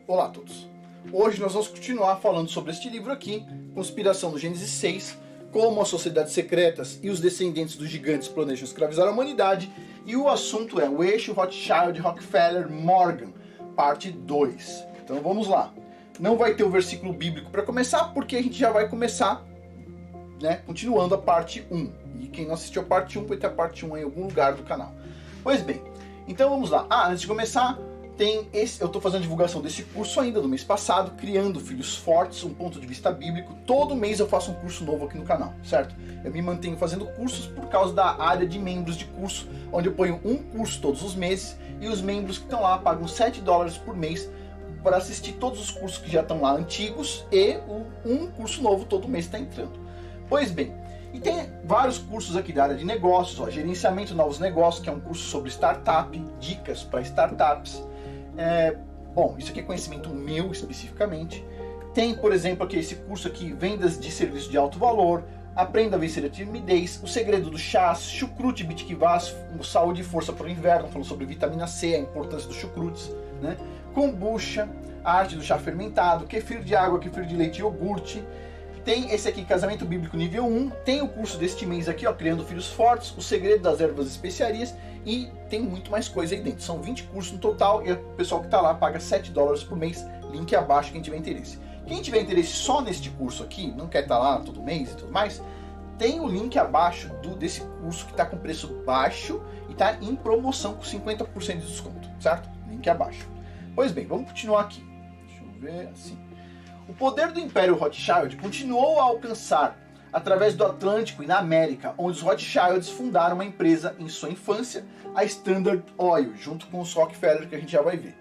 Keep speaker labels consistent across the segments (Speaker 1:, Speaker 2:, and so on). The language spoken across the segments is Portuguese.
Speaker 1: Olá a todos! Hoje nós vamos continuar falando sobre este livro aqui, Conspiração do Gênesis 6, como as sociedades secretas e os descendentes dos gigantes planejam escravizar a humanidade, e o assunto é o eixo Rothschild, Rockefeller, Morgan, parte 2. Então vamos lá. Não vai ter o versículo bíblico para começar, porque a gente já vai começar, continuando a parte 1. E quem não assistiu a parte 1 vai ter a parte 1 em algum lugar do canal. Pois bem, então vamos lá. Antes de começar, eu estou fazendo a divulgação desse curso ainda do mês passado, Criando Filhos Fortes, um ponto de vista bíblico. Todo mês eu faço um curso novo aqui no canal, certo? Eu me mantenho fazendo cursos por causa da área de membros de curso, onde eu ponho um curso todos os meses, e os membros que estão lá pagam $7 por mês para assistir todos os cursos que já estão lá antigos, e um curso novo todo mês está entrando. Pois bem, e tem vários cursos aqui da área de negócios, Gerenciamento de Novos Negócios, que é um curso sobre startup, dicas para startups. Bom, isso aqui é conhecimento meu especificamente. Tem, por exemplo, aqui esse curso aqui, Vendas de Serviço de Alto Valor, Aprenda a Vencer a Timidez, O Segredo do Chás, Chucrute Bitkivas, Saúde e Força para o Inverno, falando sobre vitamina C, a importância dos chucrutes, Kombucha, a arte do chá fermentado, kefir de água, kefir de leite e iogurte. Tem esse aqui, Casamento Bíblico nível 1, tem o curso deste mês aqui, Criando Filhos Fortes, O Segredo das Ervas e Especiarias, e tem muito mais coisa aí dentro. São 20 cursos no total, e o pessoal que está lá paga $7 por mês, link abaixo quem tiver interesse. Quem tiver interesse só neste curso aqui, não quer estar lá todo mês e tudo mais, tem o link abaixo desse curso que está com preço baixo e está em promoção com 50% de desconto, certo? Link abaixo. Pois bem, vamos continuar aqui. Deixa eu ver assim. O poder do Império Rothschild continuou a alcançar através do Atlântico e na América, onde os Rothschilds fundaram uma empresa em sua infância, a Standard Oil, junto com os Rockefeller, que a gente já vai ver.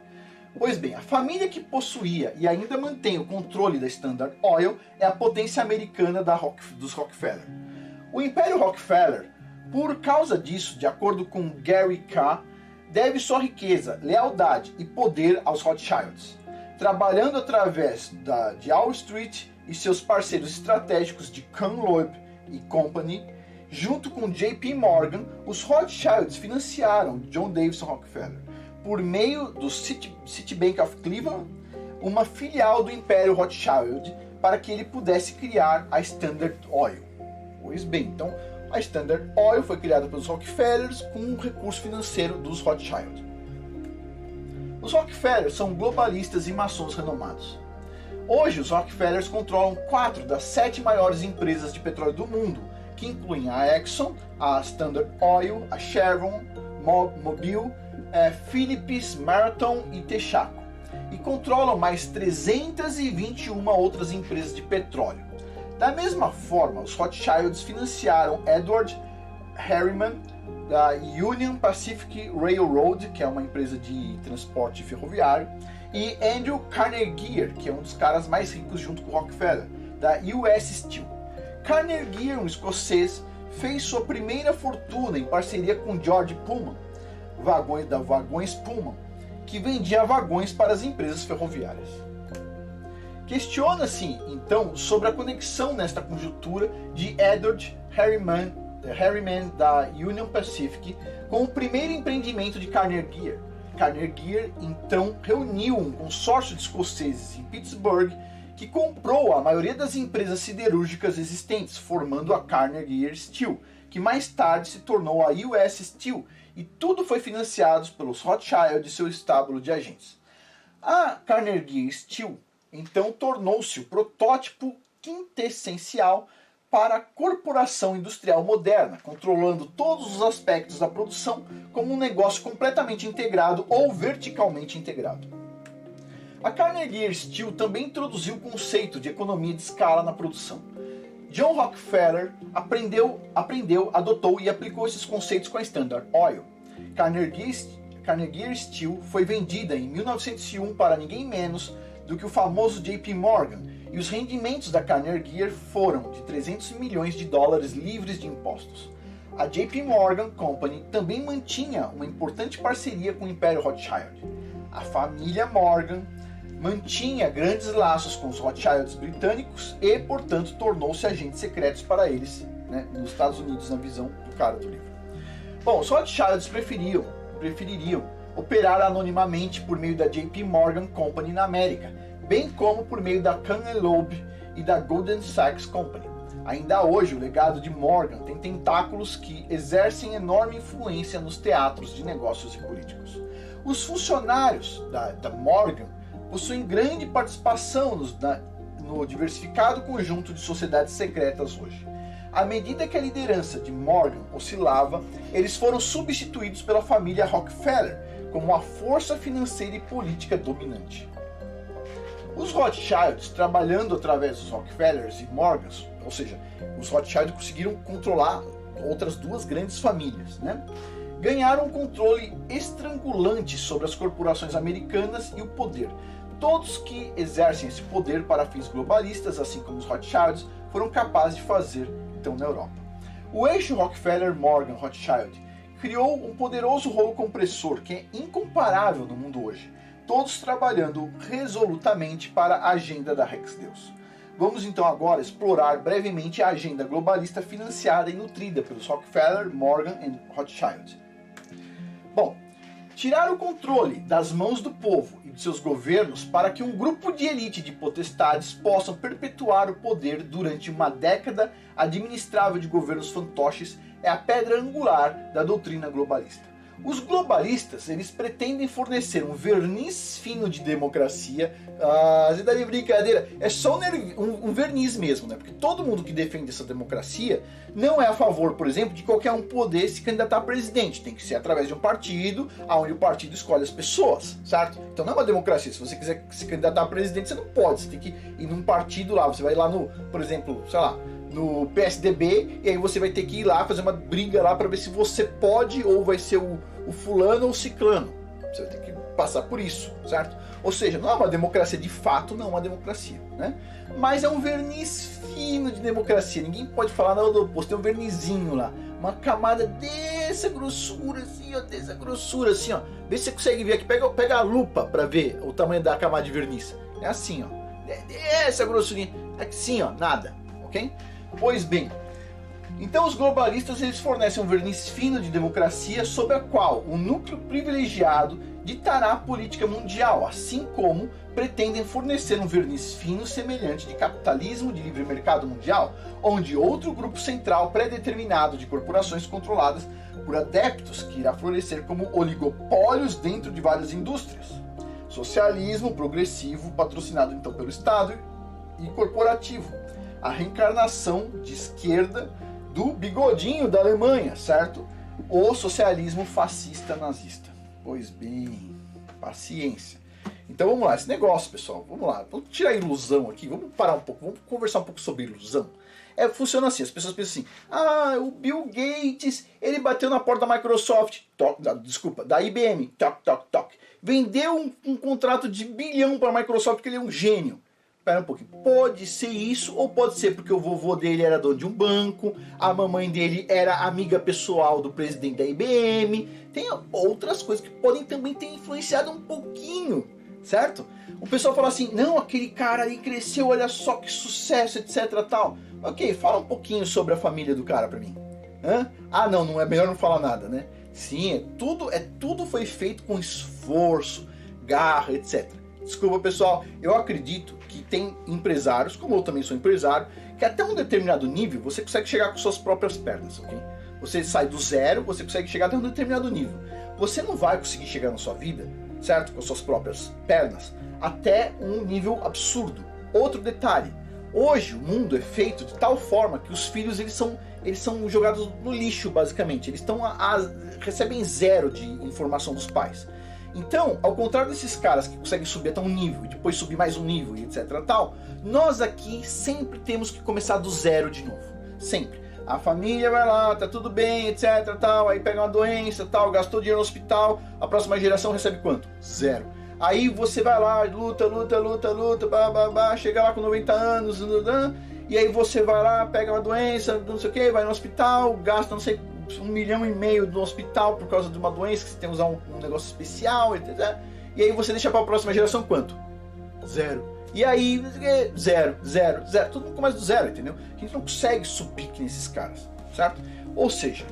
Speaker 1: Pois bem, a família que possuía e ainda mantém o controle da Standard Oil é a potência americana dos Rockefeller. O Império Rockefeller, por causa disso, de acordo com Gary K., deve sua riqueza, lealdade e poder aos Rothschilds. Trabalhando através de Wall Street e seus parceiros estratégicos de Cohn Loeb e Company, junto com JP Morgan, os Rothschilds financiaram John Davison Rockefeller por meio do Citibank of Cleveland, uma filial do Império Rothschild, para que ele pudesse criar a Standard Oil. Pois bem, então a Standard Oil foi criada pelos Rockefellers com um recurso financeiro dos Rothschild. Os Rockefellers são globalistas e maçons renomados. Hoje, os Rockefellers controlam 4 das 7 maiores empresas de petróleo do mundo, que incluem a Exxon, a Standard Oil, a Chevron, Mobil, Phillips, Marathon e Texaco, e controlam mais 321 outras empresas de petróleo. Da mesma forma, os Rothschilds financiaram Edward Harriman, da Union Pacific Railroad, que é uma empresa de transporte ferroviário, e Andrew Carnegie, que é um dos caras mais ricos junto com Rockefeller, da US Steel. Carnegie, um escocês, fez sua primeira fortuna em parceria com George Pullman, da Vagões Pullman, que vendia vagões para as empresas ferroviárias. Questiona-se, então, sobre a conexão nesta conjuntura de Edward Harriman da Union Pacific com o primeiro empreendimento de Carnegie. Carnegie, então, reuniu um consórcio de escoceses em Pittsburgh que comprou a maioria das empresas siderúrgicas existentes, formando a Carnegie Steel, que mais tarde se tornou a US Steel, e tudo foi financiado pelos Rothschild e seu estábulo de agentes. A Carnegie Steel, então, tornou-se o protótipo quintessencial para a corporação industrial moderna, controlando todos os aspectos da produção como um negócio completamente integrado ou verticalmente integrado. A Carnegie Steel também introduziu o conceito de economia de escala na produção. John Rockefeller adotou e aplicou esses conceitos com a Standard Oil. Carnegie Steel foi vendida em 1901 para ninguém menos do que o famoso JP Morgan, e os rendimentos da Carnegie foram de $300 milhões livres de impostos. A JP Morgan Company também mantinha uma importante parceria com o Império Rothschild. A família Morgan mantinha grandes laços com os Rothschilds britânicos e, portanto, tornou-se agentes secretos para eles, nos Estados Unidos, na visão do cara do livro. Bom, os Rothschilds prefeririam operar anonimamente por meio da JP Morgan Company na América, bem como por meio da Carnegie Loeb e da Goldman Sachs Company. Ainda hoje, o legado de Morgan tem tentáculos que exercem enorme influência nos teatros de negócios e políticos. Os funcionários da Morgan possuem grande participação no diversificado conjunto de sociedades secretas hoje. À medida que a liderança de Morgan oscilava, eles foram substituídos pela família Rockefeller como a força financeira e política dominante. Os Rothschilds, trabalhando através dos Rockefellers e Morgans, ou seja, os Rothschilds conseguiram controlar outras duas grandes famílias, né? Ganharam um controle estrangulante sobre as corporações americanas e o poder. Todos que exercem esse poder para fins globalistas, assim como os Rothschilds, foram capazes de fazer então na Europa. O eixo Rockefeller-Morgan-Rothschild criou um poderoso rolo compressor que é incomparável no mundo hoje, todos trabalhando resolutamente para a agenda da Rex Deus. Vamos então agora explorar brevemente a agenda globalista financiada e nutrida pelos Rockefeller, Morgan e Rothschild. Bom, tirar o controle das mãos do povo e de seus governos para que um grupo de elite de potestades possam perpetuar o poder durante uma década administrável de governos fantoches é a pedra angular da doutrina globalista. Os globalistas, eles pretendem fornecer um verniz fino de democracia. Você tá de brincadeira? É só um verniz mesmo, né? Porque todo mundo que defende essa democracia não é a favor, por exemplo, de qualquer um poder se candidatar a presidente. Tem que ser através de um partido, onde o partido escolhe as pessoas, certo? Então não é uma democracia. Se você quiser se candidatar a presidente, você não pode. Você tem que ir num partido lá. Você vai lá no, por exemplo, sei lá, no PSDB, e aí você vai ter que ir lá fazer uma briga lá para ver se você pode ou vai ser o fulano ou o ciclano. Você vai ter que passar por isso, certo? Ou seja, não é uma democracia de fato, não é uma democracia, né? Mas é um verniz fino de democracia. Ninguém pode falar nada do oposto. Tem um vernizinho lá, uma camada dessa grossura assim, ó, dessa grossura assim, ó. Vê se você consegue ver aqui. Pega a lupa para ver o tamanho da camada de verniz. É assim, ó. Essa grossurinha. Assim, ó, nada, ok? Pois bem, então os globalistas eles fornecem um verniz fino de democracia sobre a qual o núcleo privilegiado ditará a política mundial, assim como pretendem fornecer um verniz fino semelhante de capitalismo de livre mercado mundial, onde outro grupo central pré-determinado de corporações controladas por adeptos que irá florescer como oligopólios dentro de várias indústrias. Socialismo progressivo patrocinado então pelo Estado e corporativo. A reencarnação de esquerda do bigodinho da Alemanha, certo? O socialismo fascista nazista. Pois bem, paciência. Então vamos lá, esse negócio, pessoal, vamos lá. Vamos tirar a ilusão aqui, vamos parar um pouco, vamos conversar um pouco sobre ilusão. Funciona assim, as pessoas pensam assim, o Bill Gates, ele bateu na porta da Microsoft, da IBM, toc. Vendeu um contrato de $1 bilhão para a Microsoft porque ele é um gênio. Espera um pouquinho. Pode ser isso, ou pode ser porque o vovô dele era dono de um banco, a mamãe dele era amiga pessoal do presidente da IBM. Tem outras coisas que podem também ter influenciado um pouquinho, certo? O pessoal fala assim, não, aquele cara aí cresceu, olha só que sucesso, etc, tal. Ok, fala um pouquinho sobre a família do cara pra mim. Não é melhor não falar nada, né? Sim, tudo foi feito com esforço, garra, etc. Desculpa, pessoal, eu acredito que tem empresários, como eu também sou empresário, que até um determinado nível você consegue chegar com suas próprias pernas, ok? Você sai do zero, você consegue chegar até um determinado nível. Você não vai conseguir chegar na sua vida, certo? Com suas próprias pernas, até um nível absurdo. Outro detalhe, hoje o mundo é feito de tal forma que os filhos eles são jogados no lixo, basicamente. Eles recebem zero de informação dos pais. Então, ao contrário desses caras que conseguem subir até um nível, e depois subir mais um nível, e etc. tal, nós aqui sempre temos que começar do zero de novo. Sempre. A família vai lá, tá tudo bem, etc. tal, aí pega uma doença, tal, gastou dinheiro no hospital, a próxima geração recebe quanto? Zero. Aí você vai lá, luta, chega lá com 90 anos, e aí você vai lá, pega uma doença, não sei o que, vai no hospital, gasta não sei $1,5 milhão no hospital por causa de uma doença que você tem que usar um negócio especial, etc. E aí você deixa para a próxima geração quanto? Zero. E aí, zero. Todo mundo começa do zero, entendeu? A gente não consegue subir que nesses caras, certo? Ou seja,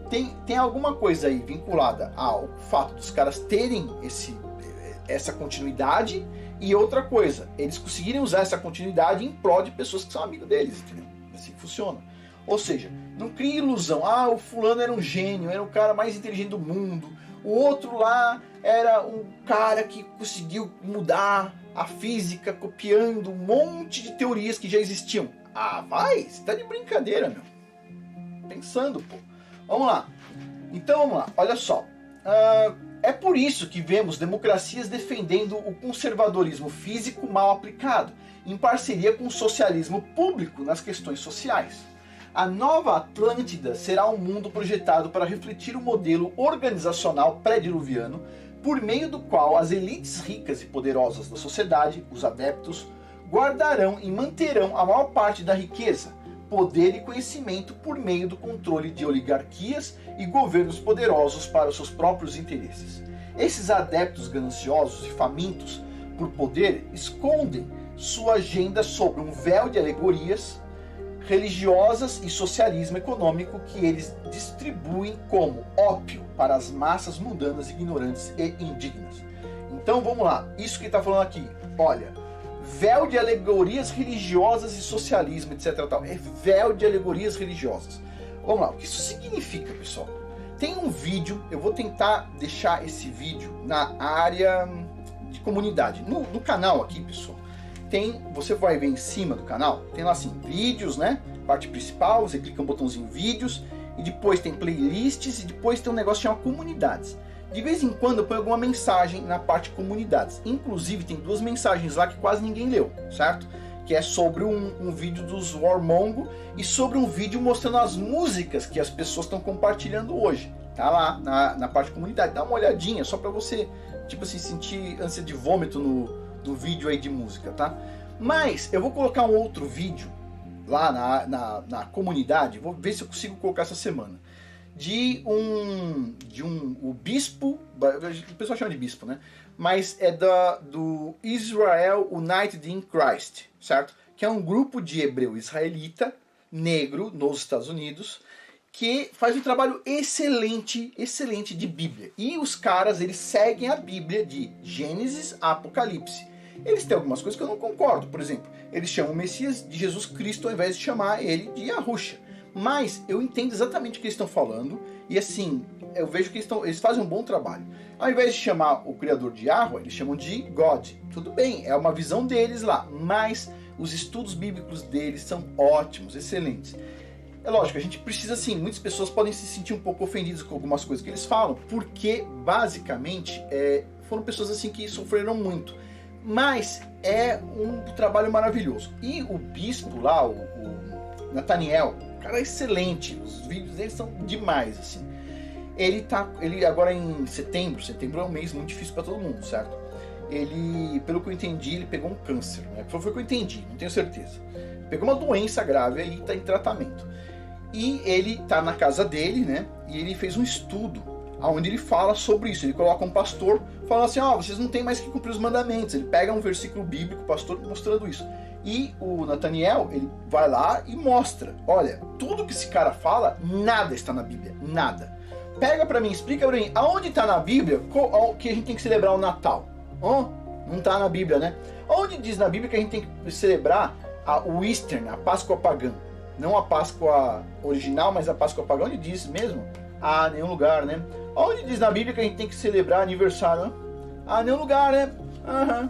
Speaker 1: tem alguma coisa aí vinculada ao fato dos caras terem essa continuidade, e outra coisa, eles conseguirem usar essa continuidade em prol de pessoas que são amigos deles, entendeu? Assim funciona. Ou seja, não cria ilusão, o fulano era um gênio, era o cara mais inteligente do mundo, o outro lá era um cara que conseguiu mudar a física copiando um monte de teorias que já existiam. Vai, você tá de brincadeira, meu. Pensando, pô. Vamos lá. Então, vamos lá. Olha só. É por isso que vemos democracias defendendo o conservadorismo físico mal aplicado, em parceria com o socialismo público nas questões sociais. A nova Atlântida será um mundo projetado para refletir o modelo organizacional pré-diluviano, por meio do qual as elites ricas e poderosas da sociedade, os adeptos, guardarão e manterão a maior parte da riqueza, poder e conhecimento por meio do controle de oligarquias e governos poderosos para os seus próprios interesses. Esses adeptos gananciosos e famintos por poder escondem sua agenda sob um véu de alegorias religiosas e socialismo econômico que eles distribuem como ópio para as massas mundanas, ignorantes e indignas. Então vamos lá, isso que ele está falando aqui, olha, véu de alegorias religiosas e socialismo, etc. Tal. É véu de alegorias religiosas. Vamos lá, o que isso significa, pessoal? Tem um vídeo, eu vou tentar deixar esse vídeo na área de comunidade, no canal aqui, pessoal. Você vai ver em cima do canal, tem lá assim, vídeos, né? Parte principal, você clica no botãozinho vídeos, e depois tem playlists, e depois tem um negócio chamado comunidades. De vez em quando eu ponho alguma mensagem na parte comunidades. Inclusive tem 2 mensagens lá que quase ninguém leu, certo? Que é sobre um vídeo dos Warmongo e sobre um vídeo mostrando as músicas que as pessoas estão compartilhando hoje. Tá lá na parte comunidade. Dá uma olhadinha só pra você, tipo assim, sentir ânsia de vômito no vídeo aí de música, tá? Mas eu vou colocar um outro vídeo lá na comunidade, vou ver se eu consigo colocar essa semana, o bispo, o pessoal chama de bispo, né? Mas é do Israel United in Christ, certo? Que é um grupo de hebreu israelita, negro, nos Estados Unidos, que faz um trabalho excelente de Bíblia. E os caras, eles seguem a Bíblia de Gênesis a Apocalipse. Eles têm algumas coisas que eu não concordo. Por exemplo, eles chamam o Messias de Jesus Cristo ao invés de chamar ele de Yahusha. Mas eu entendo exatamente o que eles estão falando. E assim, eu vejo que eles fazem um bom trabalho. Ao invés de chamar o criador de Yahweh, eles chamam de God. Tudo bem, é uma visão deles lá. Mas os estudos bíblicos deles são ótimos, excelentes. É lógico, a gente precisa assim, muitas pessoas podem se sentir um pouco ofendidas com algumas coisas que eles falam, porque basicamente foram pessoas assim que sofreram muito. Mas é um trabalho maravilhoso. E o bispo lá, o Nathaniel, cara, é excelente. Os vídeos dele são demais, assim. Ele agora em setembro é um mês muito difícil para todo mundo, certo? Ele, pelo que eu entendi, ele pegou um câncer, né? Foi o que eu entendi, não tenho certeza. Pegou uma doença grave aí, está em tratamento. E ele está na casa dele, né? E ele fez um estudo onde ele fala sobre isso. Ele coloca um pastor falando assim, vocês não têm mais que cumprir os mandamentos. Ele pega um versículo bíblico, o pastor mostrando isso. E o Nathaniel, ele vai lá e mostra, olha, tudo que esse cara fala, nada está na Bíblia, nada. Pega pra mim, explica pra mim, aonde está na Bíblia que a gente tem que celebrar o Natal? Não está na Bíblia, né? Onde diz na Bíblia que a gente tem que celebrar o Easter, a Páscoa pagã? Não a Páscoa original, mas a Páscoa pagã, onde diz mesmo? Nenhum lugar, né? Onde diz na Bíblia que a gente tem que celebrar aniversário? Nenhum lugar, né?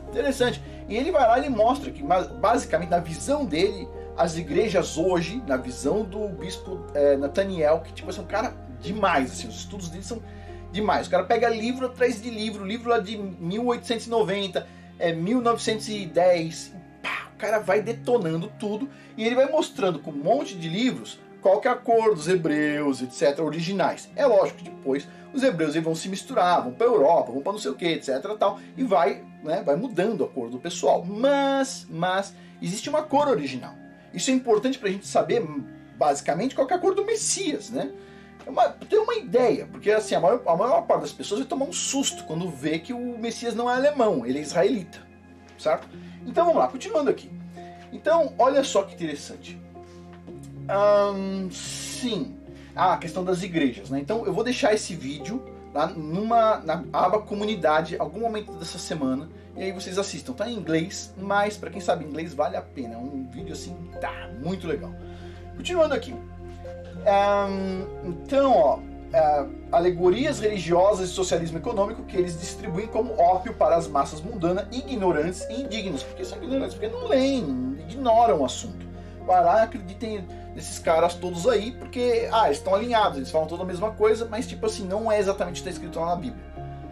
Speaker 1: Interessante. E ele vai lá e ele mostra que, basicamente, na visão dele, as igrejas hoje, na visão do bispo Nathaniel, que tipo, é um cara demais, assim, os estudos dele são demais. O cara pega livro atrás de livro lá de 1890, 1910, o cara vai detonando tudo e ele vai mostrando com um monte de livros qual que é a cor dos hebreus, etc, originais. É lógico que depois os hebreus vão se misturar, vão para a Europa, vão para não sei o que, etc, tal, e vai mudando a cor do pessoal. Mas existe uma cor original. Isso é importante para a gente saber, basicamente, qual que é a cor do Messias, né? Ter uma ideia, porque assim, a maior parte das pessoas vai tomar um susto quando vê que o Messias não é alemão, ele é israelita, certo? Então vamos lá, continuando aqui. Então, olha só que interessante. Sim, a questão das igrejas, né? Então eu vou deixar esse vídeo lá na aba comunidade, algum momento dessa semana, e aí vocês assistam. Tá em inglês, mas para quem sabe inglês vale a pena. É um vídeo assim, tá muito legal. Continuando aqui. Então, ó, alegorias religiosas e socialismo econômico que eles distribuem como ópio para as massas mundanas, ignorantes e indignos. Por que são ignorantes? Porque não leem, ignoram o assunto. Vai lá, acreditem nesses caras todos aí, porque eles estão alinhados, eles falam toda a mesma coisa, mas tipo assim, não é exatamente o que está escrito lá na Bíblia.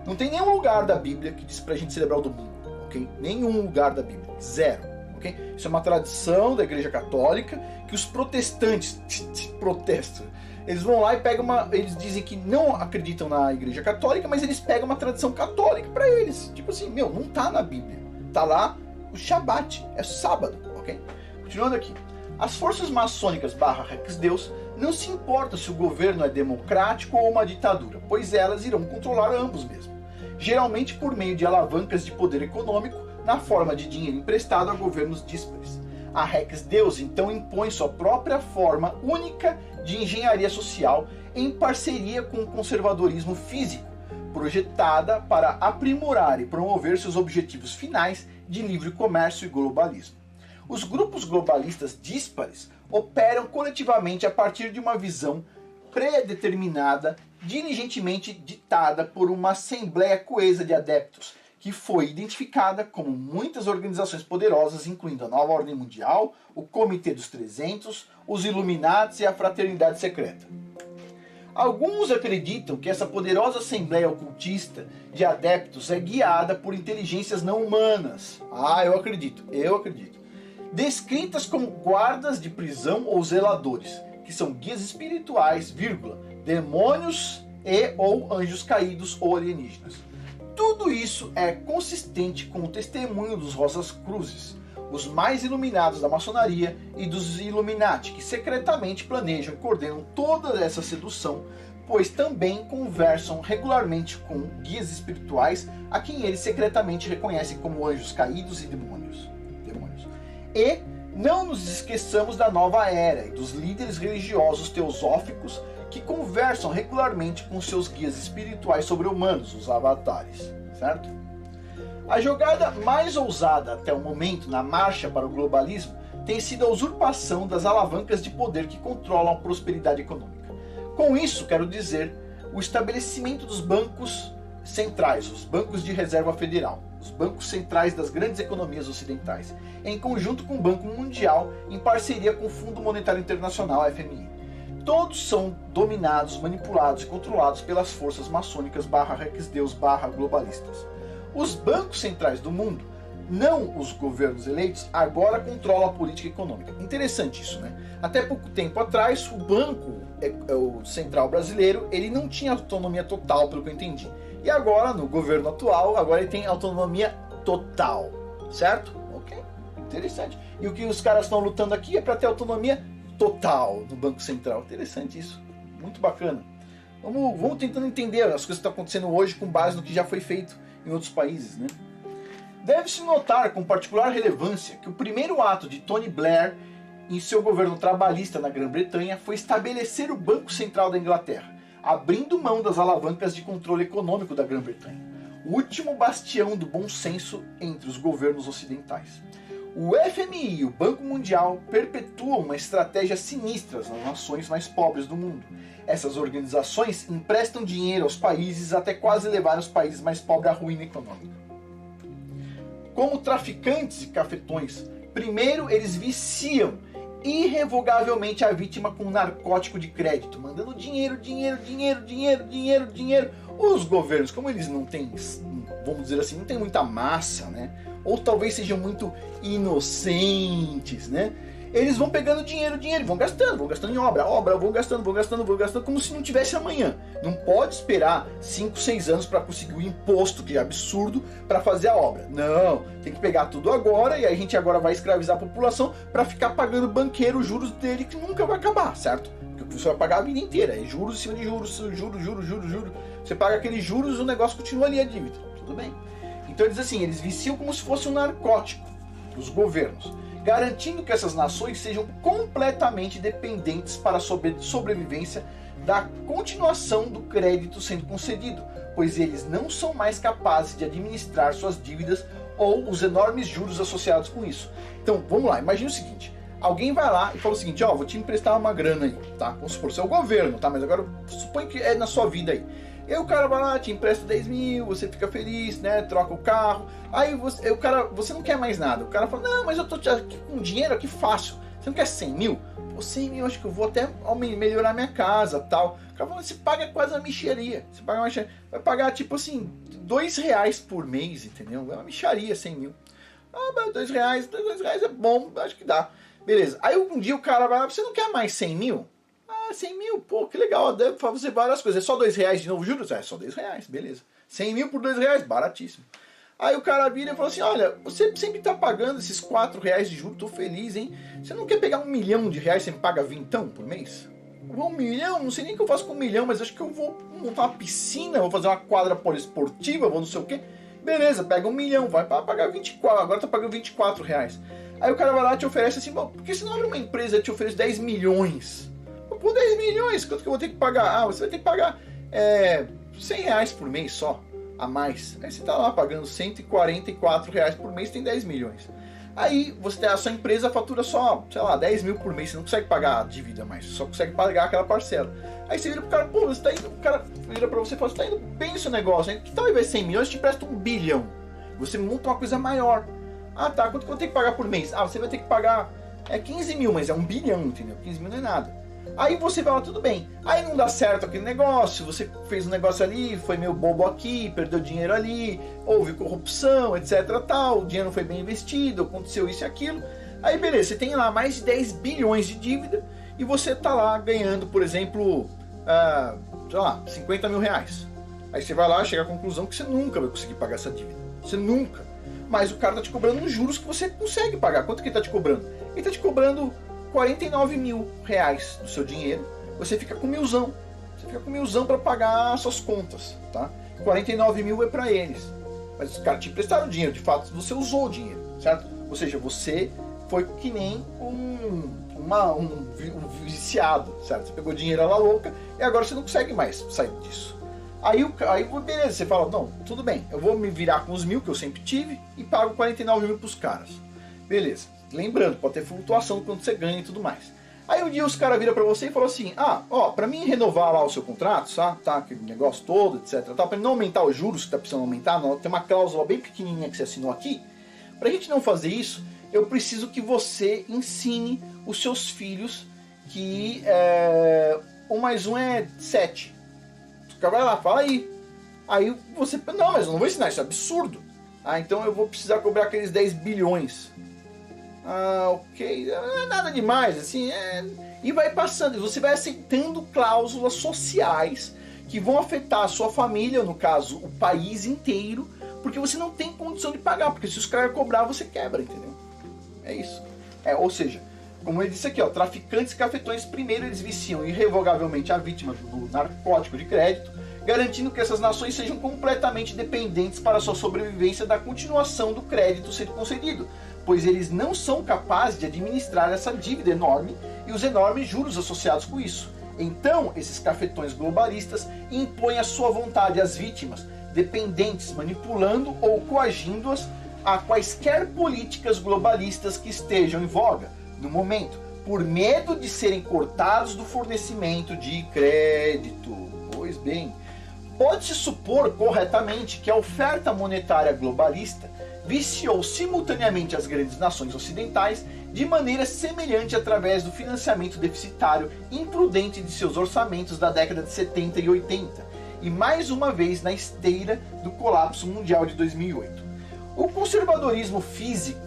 Speaker 1: Não tem nenhum lugar da Bíblia que diz pra gente celebrar o domingo, ok? Nenhum lugar da Bíblia, zero, ok? Isso é uma tradição da Igreja Católica que os protestantes protestam. Eles vão lá e pegam eles dizem que não acreditam na Igreja Católica, mas eles pegam uma tradição católica pra eles. Tipo assim, não tá na Bíblia. Tá lá o Shabat, é sábado, ok? Continuando aqui. As forças maçônicas /Rex-Deus não se importam se o governo é democrático ou uma ditadura, pois elas irão controlar ambos mesmo. Geralmente por meio de alavancas de poder econômico, na forma de dinheiro emprestado a governos díspares. A Rex-Deus então impõe sua própria forma única de engenharia social em parceria com o conservadorismo físico, projetada para aprimorar e promover seus objetivos finais de livre comércio e globalismo. Os grupos globalistas díspares operam coletivamente a partir de uma visão pré-determinada, diligentemente ditada por uma assembleia coesa de adeptos, que foi identificada como muitas organizações poderosas, incluindo a Nova Ordem Mundial, o Comitê dos 300, os Illuminati e a Fraternidade Secreta. Alguns acreditam que essa poderosa assembleia ocultista de adeptos é guiada por inteligências não humanas. Eu acredito. Descritas como guardas de prisão ou zeladores, que são guias espirituais, demônios ou anjos caídos ou alienígenas. Tudo isso é consistente com o testemunho dos Rosas Cruzes, os mais iluminados da maçonaria e dos Illuminati, que secretamente planejam e coordenam toda essa sedução, pois também conversam regularmente com guias espirituais a quem eles secretamente reconhecem como anjos caídos e demônios. E não nos esqueçamos da nova era e dos líderes religiosos teosóficos que conversam regularmente com seus guias espirituais sobre-humanos, os avatares, certo? A jogada mais ousada até o momento na marcha para o globalismo tem sido a usurpação das alavancas de poder que controlam a prosperidade econômica. Com isso, quero dizer, o estabelecimento dos bancos centrais, os bancos de reserva federal, os bancos centrais das grandes economias ocidentais, em conjunto com o Banco Mundial, em parceria com o Fundo Monetário Internacional, FMI. Todos são dominados, manipulados e controlados pelas forças maçônicas /Rex-Deus /globalistas. Os bancos centrais do mundo, não os governos eleitos, agora controlam a política econômica. Interessante isso, né? Até pouco tempo atrás, o Banco Central Brasileiro, ele não tinha autonomia total, pelo que eu entendi. E agora, no governo atual, agora ele tem autonomia total, certo? Ok, interessante. E o que os caras estão lutando aqui é para ter autonomia total do Banco Central. Interessante isso, muito bacana. Vamos tentando entender as coisas que estão acontecendo hoje com base no que já foi feito em outros países, né? Deve-se notar com particular relevância que o primeiro ato de Tony Blair em seu governo trabalhista na Grã-Bretanha foi estabelecer o Banco Central da Inglaterra, abrindo mão das alavancas de controle econômico da Grã-Bretanha, o último bastião do bom senso entre os governos ocidentais. O FMI e o Banco Mundial perpetuam uma estratégia sinistra nas nações mais pobres do mundo. Essas organizações emprestam dinheiro aos países até quase levar os países mais pobres à ruína econômica. Como traficantes e cafetões, primeiro eles viciam irrevogavelmente a vítima com narcótico de crédito, mandando dinheiro. Os governos, como eles não têm, vamos dizer assim, não tem muita massa, né? Ou talvez sejam muito inocentes, né? Eles vão pegando dinheiro, vão gastando em obra, vão gastando como se não tivesse amanhã. Não pode esperar 5, 6 anos para conseguir o imposto, que é absurdo, para fazer a obra. Não, tem que pegar tudo agora e aí a gente agora vai escravizar a população para ficar pagando banqueiro os juros dele que nunca vai acabar, certo? Porque você vai pagar a vida inteira, é juros em cima de juros. Você paga aqueles juros e o negócio continua ali a dívida, tudo bem. Então eles assim, eles viciam como se fosse um narcótico dos governos, garantindo que essas nações sejam completamente dependentes para a sobrevivência da continuação do crédito sendo concedido, pois eles não são mais capazes de administrar suas dívidas ou os enormes juros associados com isso. Então, vamos lá, imagine o seguinte, alguém vai lá e fala o seguinte, ó, vou te emprestar uma grana aí, tá? Vamos supor, você é o governo, tá? Mas agora suponha que é na sua vida aí. E aí o cara vai lá, te empresta 10 mil, você fica feliz, né? Troca o carro. Aí você não quer mais nada. O cara fala, não, mas eu tô aqui com dinheiro aqui fácil. Você não quer 100 mil? Pô, 100 mil, acho que eu vou até melhorar minha casa, tal. O cara fala, você paga quase uma mixaria. Você paga uma mixaria. Vai pagar, tipo assim, R$2 por mês, entendeu? É uma mixaria, 100 mil. Ah, mas R$2 é bom, acho que dá. Beleza. Aí um dia o cara vai lá, você não quer mais 100 mil? Ah, 100 mil, pô, que legal, deve fazer várias coisas. É só R$2 de novo juros? É só R$2, beleza. 100 mil por R$2, baratíssimo. Aí o cara vira e fala assim, olha, você sempre tá pagando esses R$4 de juros, tô feliz, hein? Você não quer pegar R$1 milhão, você me paga 20 por mês? 1 milhão? Não sei nem o que eu faço com 1 milhão, mas acho que eu vou montar uma piscina, vou fazer uma quadra poliesportiva, vou não sei o quê. Beleza, pega 1 milhão, vai para pagar 24, agora tá pagando R$24. Aí o cara vai lá e te oferece assim, bom, por que você não abre uma empresa e te oferece 10 milhões? Por 10 milhões, quanto que eu vou ter que pagar? Ah, você vai ter que pagar R$100 por mês só, a mais. Aí você tá lá pagando R$144 por mês, tem 10 milhões. Aí você tem a sua empresa, fatura só, sei lá, 10 mil por mês, você não consegue pagar a dívida mais, só consegue pagar aquela parcela. Aí você vira pro cara, pô, você tá indo, o cara vira pra você e fala, você tá indo bem o seu negócio, hein? Que tal ao invés de 100 milhões, eu te empresto 1 bilhão. Você monta uma coisa maior. Ah, tá, quanto que eu tenho que pagar por mês? Ah, você vai ter que pagar 15 mil, mas é 1 bilhão, entendeu? 15 mil não é nada. Aí você vai lá, tudo bem. Aí não dá certo aquele negócio, você fez um negócio ali, foi meio bobo aqui, perdeu dinheiro ali, houve corrupção, etc, tal, o dinheiro não foi bem investido, aconteceu isso e aquilo. Aí beleza, você tem lá mais de 10 bilhões de dívida e você tá lá ganhando, por exemplo, sei lá, 50 mil reais. Aí você vai lá, chega à conclusão que você nunca vai conseguir pagar essa dívida. Você nunca. Mas o cara tá te cobrando uns juros que você consegue pagar. Quanto que ele tá te cobrando? Ele tá te cobrando 49 mil reais do seu dinheiro, você fica com milzão. Você fica com milzão para pagar as suas contas, tá? 49 mil é para eles. Mas os caras te emprestaram dinheiro, de fato, você usou o dinheiro, certo? Ou seja, você foi que nem um viciado, certo? Você pegou dinheiro à la louca e agora você não consegue mais sair disso. Aí beleza, você fala, não, tudo bem, eu vou me virar com os 1.000 que eu sempre tive e pago 49 mil pros caras. Beleza. Lembrando, pode ter flutuação quando você ganha e tudo mais. Aí um dia os caras viram pra você e falam assim, pra mim renovar lá o seu contrato, tá, aquele negócio todo, etc, tá, pra não aumentar os juros que tá precisando aumentar, tem uma cláusula bem pequenininha que você assinou aqui, pra gente não fazer isso, eu preciso que você ensine os seus filhos que 1 mais 1 é 7. O cara vai lá, fala aí. Aí você, não, mas eu não vou ensinar, isso é absurdo. Ah, então eu vou precisar cobrar aqueles 10 bilhões. Ah, ok, não é nada demais, assim, e vai passando, você vai aceitando cláusulas sociais que vão afetar a sua família, no caso, o país inteiro, porque você não tem condição de pagar, porque se os caras cobrar, você quebra, entendeu? É isso. Ou seja, como ele disse aqui, ó, traficantes e cafetões, primeiro eles viciam irrevogavelmente a vítima do narcótico de crédito, garantindo que essas nações sejam completamente dependentes para sua sobrevivência da continuação do crédito sendo concedido, pois eles não são capazes de administrar essa dívida enorme e os enormes juros associados com isso. Então, esses cafetões globalistas impõem a sua vontade às vítimas, dependentes, manipulando ou coagindo-as a quaisquer políticas globalistas que estejam em voga no momento, por medo de serem cortados do fornecimento de crédito. Pois bem, pode-se supor corretamente que a oferta monetária globalista viciou simultaneamente as grandes nações ocidentais de maneira semelhante através do financiamento deficitário imprudente de seus orçamentos da década de 70 e 80, e mais uma vez na esteira do colapso mundial de 2008. O conservadorismo físico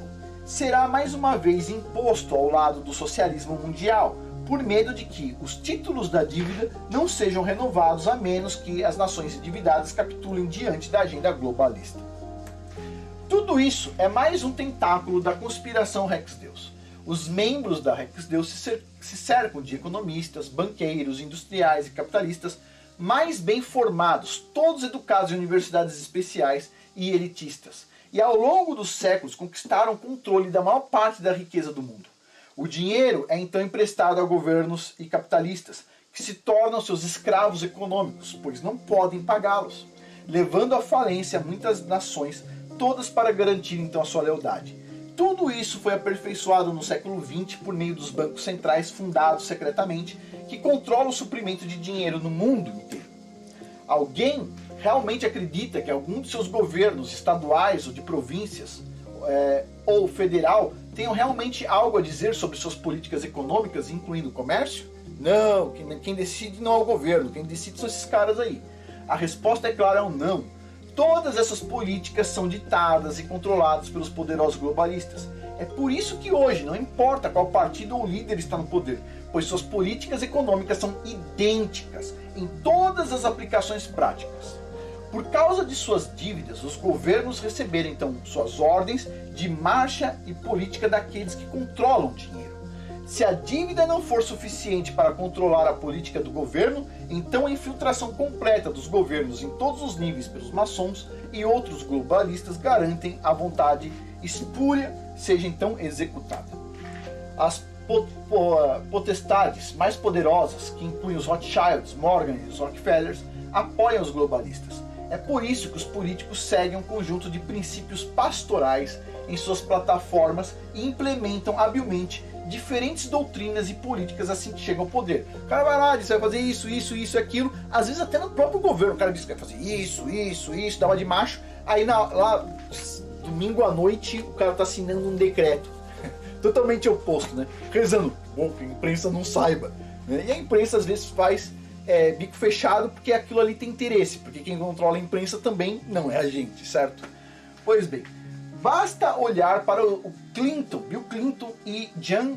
Speaker 1: será mais uma vez imposto ao lado do socialismo mundial, por medo de que os títulos da dívida não sejam renovados a menos que as nações endividadas capitulem diante da agenda globalista. Tudo isso é mais um tentáculo da conspiração Rex-Deus. Os membros da Rex-Deus se cercam de economistas, banqueiros, industriais e capitalistas mais bem formados, todos educados em universidades especiais e elitistas, e ao longo dos séculos conquistaram o controle da maior parte da riqueza do mundo. O dinheiro é então emprestado a governos e capitalistas, que se tornam seus escravos econômicos, pois não podem pagá-los, levando à falência muitas nações, todas para garantir então a sua lealdade. Tudo isso foi aperfeiçoado no século XX por meio dos bancos centrais fundados secretamente, que controlam o suprimento de dinheiro no mundo inteiro. Alguém realmente acredita que algum de seus governos estaduais ou de províncias ou federal tenham realmente algo a dizer sobre suas políticas econômicas, incluindo o comércio? Não, quem decide não é o governo, quem decide são esses caras aí. A resposta é clara, é um não. Todas essas políticas são ditadas e controladas pelos poderosos globalistas. É por isso que hoje não importa qual partido ou líder está no poder, pois suas políticas econômicas são idênticas em todas as aplicações práticas. Por causa de suas dívidas, os governos receberam então suas ordens de marcha e política daqueles que controlam o dinheiro. Se a dívida não for suficiente para controlar a política do governo, então a infiltração completa dos governos em todos os níveis pelos maçons e outros globalistas garantem a vontade espúria seja então executada. As potestades mais poderosas, que incluem os Rothschilds, Morgan e os Rockefellers, apoiam os globalistas. É por isso que os políticos seguem um conjunto de princípios pastorais em suas plataformas e implementam habilmente diferentes doutrinas e políticas assim que chegam ao poder. O cara vai lá, diz que vai fazer isso, isso, isso, aquilo. Às vezes até no próprio governo o cara diz que vai fazer isso, isso, isso, dá uma de macho. Aí lá, domingo à noite, o cara tá assinando um decreto. Totalmente oposto, né? Rezando, bom, que a imprensa não saiba. Né? E a imprensa às vezes faz bico fechado porque aquilo ali tem interesse, porque quem controla a imprensa também não é a gente, certo? Pois bem, basta olhar para o Bill Clinton e Jean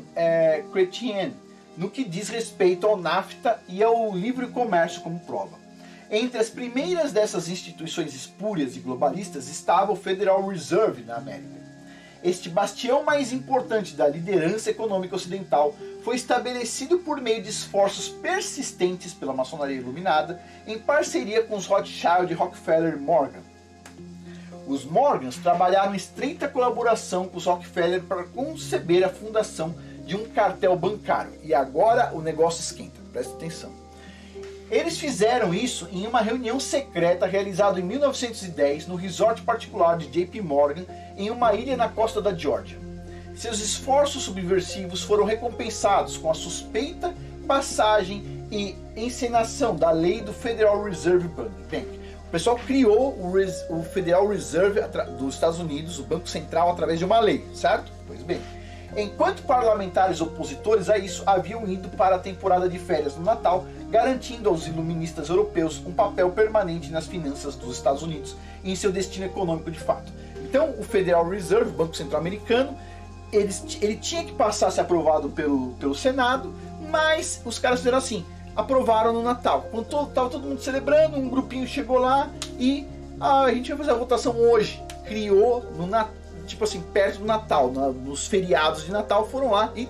Speaker 1: Chrétien, no que diz respeito ao NAFTA e ao livre comércio como prova. Entre as primeiras dessas instituições espúrias e globalistas estava o Federal Reserve na América. Este bastião mais importante da liderança econômica ocidental foi estabelecido por meio de esforços persistentes pela maçonaria iluminada em parceria com os Rothschild, Rockefeller e Morgan. Os Morgans trabalharam em estreita colaboração com os Rockefeller para conceber a fundação de um cartel bancário. E agora o negócio esquenta, presta atenção. Eles fizeram isso em uma reunião secreta realizada em 1910 no resort particular de JP Morgan em uma ilha na costa da Geórgia. Seus esforços subversivos foram recompensados com a suspeita passagem e encenação da lei do Federal Reserve Bank. O pessoal criou o Federal Reserve dos Estados Unidos, o Banco Central, através de uma lei, certo? Pois bem, enquanto parlamentares opositores a isso haviam ido para a temporada de férias no Natal, garantindo aos iluministas europeus um papel permanente nas finanças dos Estados Unidos e em seu destino econômico de fato. Então, o Federal Reserve, o Banco Central Americano, ele tinha que passar a ser aprovado pelo Senado, mas os caras fizeram assim, aprovaram no Natal. Quando estava todo mundo celebrando, um grupinho chegou lá e a gente vai fazer a votação hoje. Criou tipo assim, perto do Natal, nos feriados de Natal, foram lá e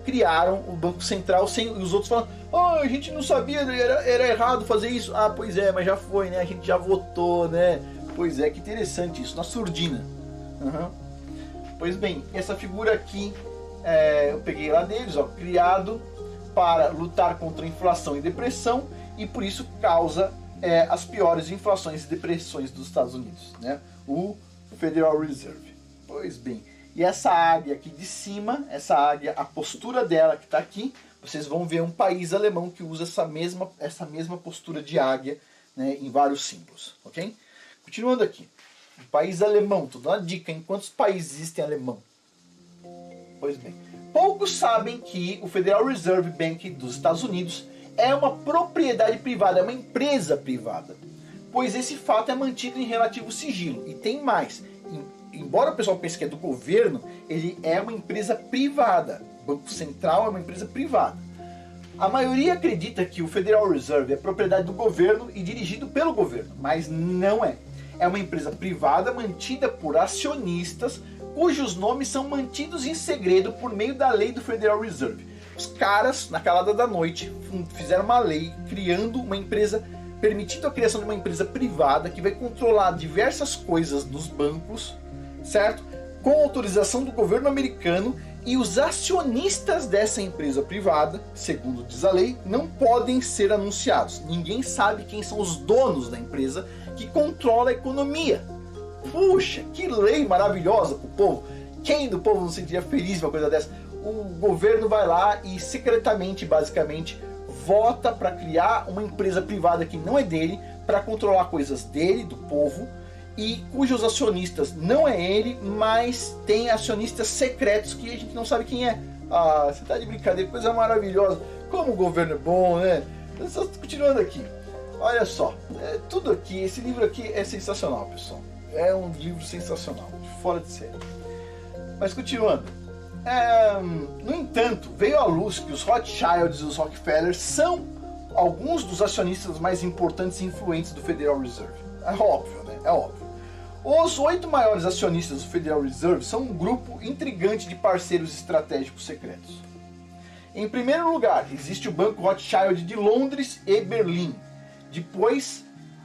Speaker 1: criaram o Banco Central e os outros falando, a gente não sabia, era errado fazer isso. Ah, pois é, mas já foi, né? A gente já votou, né? Pois é, que interessante isso, na surdina. Pois bem, essa figura aqui, eu peguei lá deles, criado para lutar contra a inflação e depressão, e por isso causa as piores inflações e depressões dos Estados Unidos, né? O Federal Reserve. Pois bem, e essa águia aqui de cima, essa águia, a postura dela que está aqui, vocês vão ver um país alemão que usa essa mesma postura de águia, né, em vários símbolos, ok? Continuando aqui, o país alemão, tô dando uma dica, em quantos países existem alemão? Pois bem, poucos sabem que o Federal Reserve Bank dos Estados Unidos é uma propriedade privada, é uma empresa privada, pois esse fato é mantido em relativo sigilo. E tem mais, embora o pessoal pense que é do governo, ele é uma empresa privada. O Banco Central é uma empresa privada. A maioria acredita que o Federal Reserve é propriedade do governo e dirigido pelo governo, mas não é. É uma empresa privada mantida por acionistas cujos nomes são mantidos em segredo por meio da lei do Federal Reserve. Os caras, na calada da noite, fizeram uma lei criando uma empresa, permitindo a criação de uma empresa privada que vai controlar diversas coisas dos bancos, certo? Com autorização do governo americano E os acionistas dessa empresa privada, segundo diz a lei, não podem ser anunciados. Ninguém sabe quem são os donos da empresa que controla a economia. Puxa, que lei maravilhosa pro povo. Quem do povo não se sentiria feliz com uma coisa dessa? O governo vai lá e secretamente, basicamente, vota para criar uma empresa privada que não é dele, para controlar coisas dele, do povo, e cujos acionistas não é ele, mas tem acionistas secretos que a gente não sabe quem é. Ah, você tá de brincadeira, coisa maravilhosa. Como o governo é bom, né? Só continuando aqui. Olha só, tudo aqui, esse livro aqui é sensacional, pessoal. É um livro sensacional, fora de série. Mas continuando. No entanto, veio à luz que os Rothschilds e os Rockefellers são alguns dos acionistas mais importantes e influentes do Federal Reserve. É óbvio, né? É óbvio. Os 8 maiores acionistas do Federal Reserve são um grupo intrigante de parceiros estratégicos secretos. Em primeiro lugar, existe o Banco Rothschild de Londres e Berlim. Depois,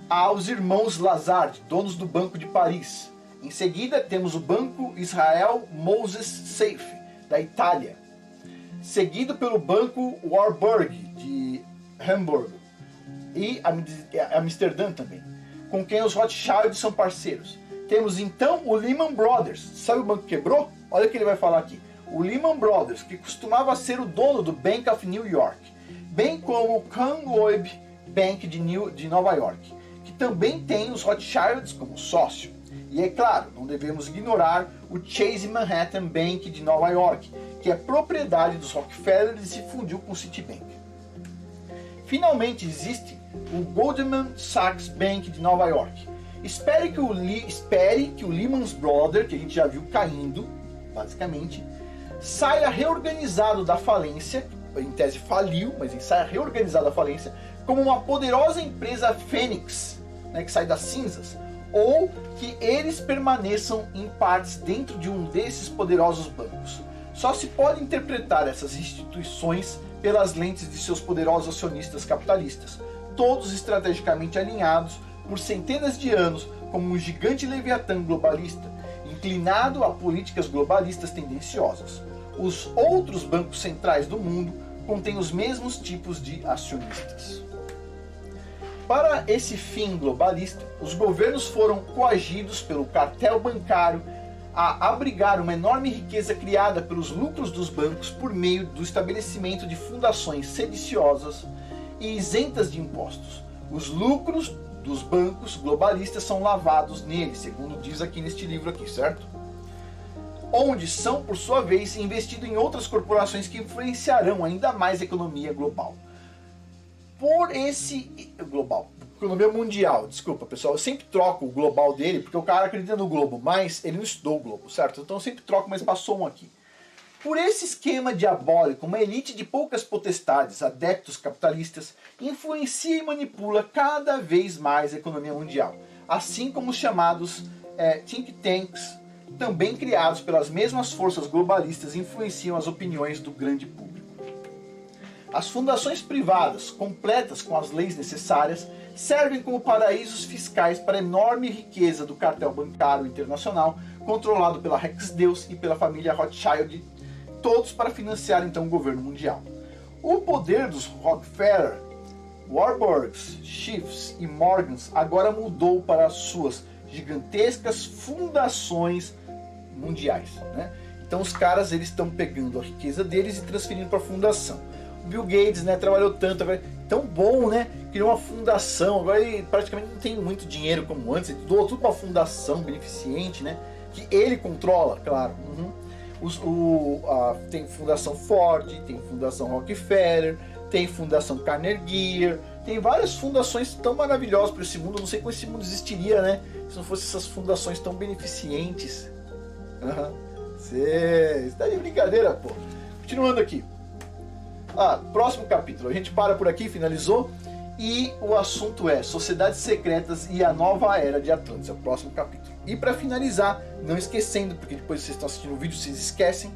Speaker 1: há os irmãos Lazard, donos do Banco de Paris. Em seguida, temos o Banco Israel Moses Seife, da Itália. Seguido pelo Banco Warburg, de Hamburgo. E Amsterdã também, com quem os Rothschild são parceiros. Temos então o Lehman Brothers. Sabe o banco que quebrou? Olha o que ele vai falar aqui. O Lehman Brothers, que costumava ser o dono do Bank of New York, bem como o Kang Loeb Bank de Nova York, que também tem os Rothschilds como sócio. E é claro, não devemos ignorar o Chase Manhattan Bank de Nova York, que é propriedade dos Rockefeller e se fundiu com o Citibank. Finalmente existe o Goldman Sachs Bank de Nova York. Espere que o Lehman Brothers, que a gente já viu caindo, basicamente, saia reorganizado da falência, em tese faliu, mas saia reorganizado da falência, como uma poderosa empresa fênix, né, que sai das cinzas, ou que eles permaneçam em partes dentro de um desses poderosos bancos. Só se pode interpretar essas instituições pelas lentes de seus poderosos acionistas capitalistas, todos estrategicamente alinhados por centenas de anos como um gigante leviatã globalista, inclinado a políticas globalistas tendenciosas. Os outros bancos centrais do mundo contêm os mesmos tipos de acionistas. Para esse fim globalista, os governos foram coagidos pelo cartel bancário a abrigar uma enorme riqueza criada pelos lucros dos bancos por meio do estabelecimento de fundações sediciosas e isentas de impostos. Os lucros dos bancos globalistas são lavados neles, segundo diz aqui neste livro aqui, certo? Onde são, por sua vez, investidos em outras corporações que influenciarão ainda mais a economia global. Economia mundial, desculpa pessoal, eu sempre troco o global dele, porque o cara acredita no globo, mas ele não estudou o globo, certo? Então eu sempre troco, mas passou um aqui. Por esse esquema diabólico, uma elite de poucas potestades, adeptos capitalistas, influencia e manipula cada vez mais a economia mundial, assim como os chamados think tanks, também criados pelas mesmas forças globalistas, influenciam as opiniões do grande público. As fundações privadas, completas com as leis necessárias, servem como paraísos fiscais para a enorme riqueza do cartel bancário internacional, controlado pela Rex Deus e pela família Rothschild, todos para financiar então o governo mundial. O poder dos Rockefeller, Warburgs, Schiffs e Morgans agora mudou para as suas gigantescas fundações mundiais, né? Então os caras eles estão pegando a riqueza deles e transferindo para a fundação. O Bill Gates, né, trabalhou tanto, tão bom, né? Criou uma fundação, agora ele praticamente não tem muito dinheiro como antes, ele doou tudo para uma fundação beneficente, né? Que ele controla, claro. Tem Fundação Ford, tem Fundação Rockefeller, tem Fundação Carnegie, tem várias fundações tão maravilhosas para esse mundo. Eu não sei como esse mundo existiria, né? Se não fossem essas fundações tão beneficentes. Você está de brincadeira, pô. Continuando aqui. Próximo capítulo. A gente para por aqui, finalizou. E o assunto é Sociedades Secretas e a Nova Era de Atlantis. É o próximo capítulo. E para finalizar, não esquecendo, porque depois vocês estão assistindo o vídeo, vocês esquecem,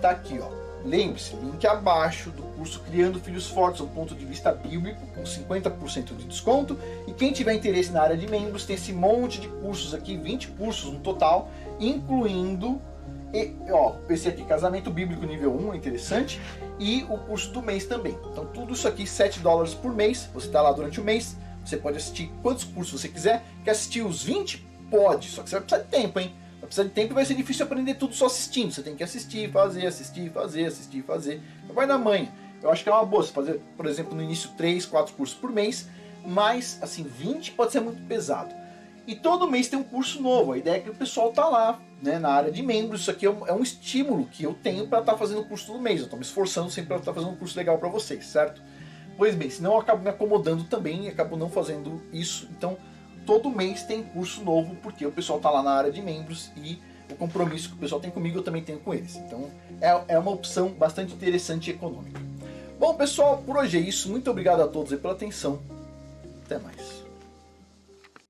Speaker 1: tá aqui, ó. Lembre-se, link abaixo do curso Criando Filhos Fortes, do ponto de vista bíblico, com 50% de desconto. E quem tiver interesse na área de membros, tem esse monte de cursos aqui, 20 cursos no total, incluindo E, ó, esse aqui, Casamento Bíblico nível 1, é interessante. E o curso do mês também. Então tudo isso aqui, $7 por mês. Você está lá durante o mês. Você pode assistir quantos cursos você quiser. Quer assistir os 20? Pode. Só que você vai precisar de tempo, hein? Vai precisar de tempo e vai ser difícil aprender tudo só assistindo. Você tem que assistir, fazer, assistir, fazer, assistir, fazer. Então vai na manhã. Eu acho que é uma boa você fazer, por exemplo, no início 3, 4 cursos por mês. Mas, assim, 20 pode ser muito pesado. E todo mês tem um curso novo. A ideia é que o pessoal tá lá, né, na área de membros. Isso aqui é um estímulo que eu tenho para estar fazendo o curso do mês. Eu estou me esforçando sempre para estar fazendo um curso legal para vocês, certo? Pois bem, senão eu acabo me acomodando também e acabo não fazendo isso. Então, todo mês tem curso novo, porque o pessoal tá lá na área de membros e o compromisso que o pessoal tem comigo eu também tenho com eles. Então, é uma opção bastante interessante e econômica. Bom, pessoal, por hoje é isso. Muito obrigado a todos aí pela atenção. Até mais.